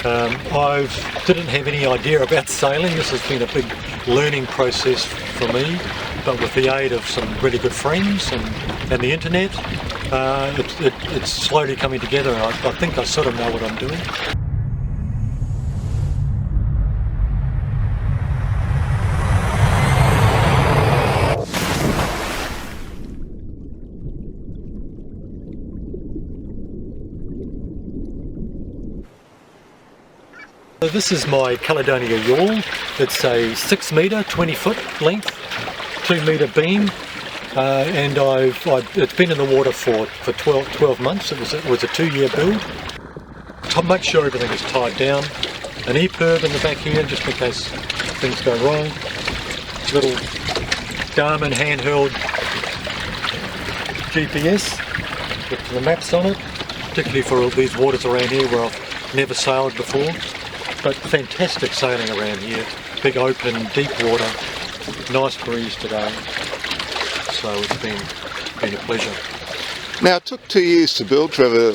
I didn't have any idea about sailing. This has been a big learning process for me, but with the aid of some really good friends and the internet, it's slowly coming together, and I think I sort of know what I'm doing. So this is my Caledonia Yawl. It's a 6 metre, 20 foot length, 2 metre beam, and it's been in the water for 12 months. It was a 2-year build. To make sure everything is tied down. An EPIRB in the back here, just in case things go wrong. Little Garmin handheld GPS with the maps on it, particularly for all these waters around here where I've never sailed before. But fantastic sailing around here. Big open, deep water, nice breeze today. So it's been a pleasure. Now it took 2 years to build, Trevor.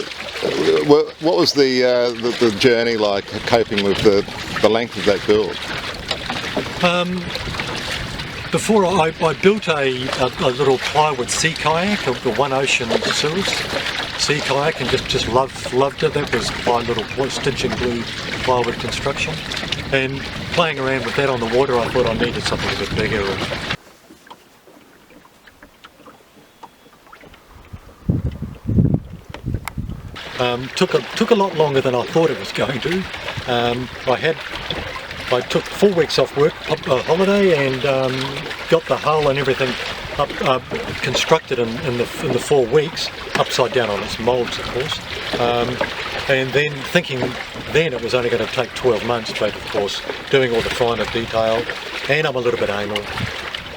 What was the journey like, coping with the length of that build? Before I built a little plywood sea kayak, the One Ocean Series sea kayak, and just loved it. That was my little stitch and glue plywood construction. And playing around with that on the water, I thought I needed something a bit bigger. Took a lot longer than I thought it was going to. I took 4 weeks off work, holiday, and got the hull and everything up constructed in the 4 weeks, upside down on its moulds, of course. And then thinking then it was only going to take 12 months, but of course doing all the finer detail, and I'm a little bit anal,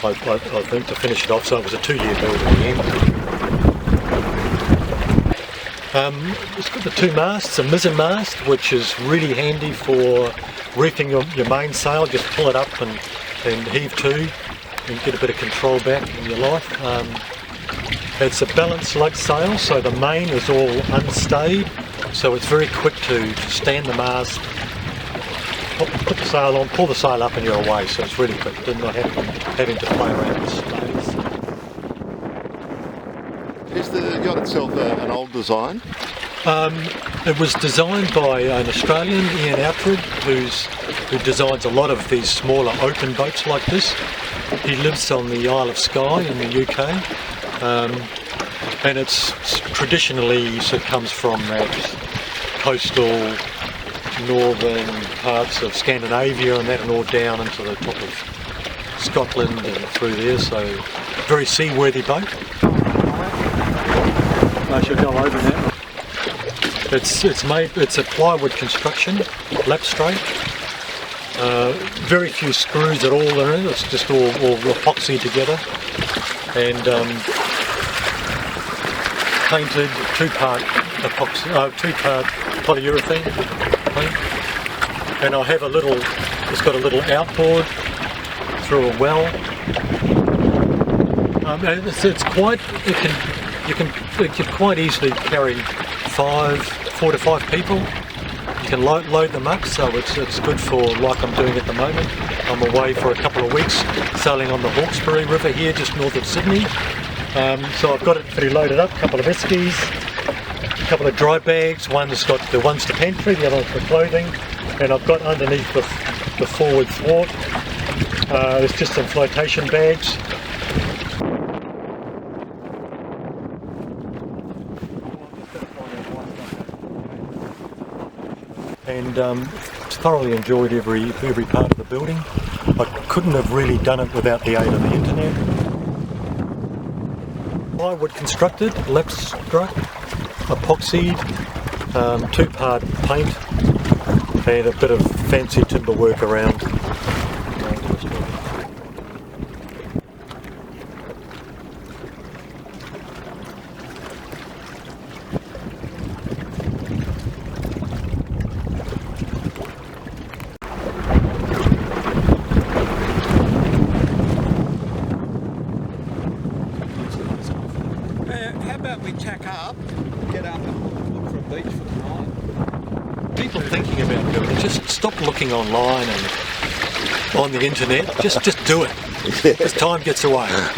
I think, to finish it off, so it was a 2-year build in the end. It's got the 2 masts, a mizzen mast, which is really handy for reefing your mainsail. Just pull it up and heave to and get a bit of control back in your life. It's a balanced lug sail, so the main is all unstayed, so it's very quick to stand the mast, put the sail on, pull the sail up and you're away, so it's really quick, not having to play around with stays. Is the yacht itself an old design? It was designed by an Australian, Ian Outred, who designs a lot of these smaller open boats like this. He lives on the Isle of Skye in the UK, and it's traditionally sort of comes from that coastal northern parts of Scandinavia and that, and all down into the top of Scotland and through there, so very seaworthy boat. I should go over now. It's a plywood construction, lap straight. Very few screws at all in it. It's just all epoxy together, and painted 2-part epoxy, 2-part polyurethane paint. And I have it's got a little outboard through a well. And it's quite. You can quite easily carry 4 to 5 people. You can load them up, so it's good for, like I'm doing at the moment. I'm away for a couple of weeks sailing on the Hawkesbury River here just north of Sydney. So I've got it pretty loaded up, a couple of eskies, a couple of dry bags. One's the pantry, the other one's for clothing, and I've got underneath the forward thwart, there's just some flotation bags. And thoroughly enjoyed every part of the building. I couldn't have really done it without the aid of the internet. Plywood constructed, lap struck, epoxied, 2-part paint, and a bit of fancy timber work around. thinking about doing it, just stop looking online and on the internet. Just do it. As time gets away.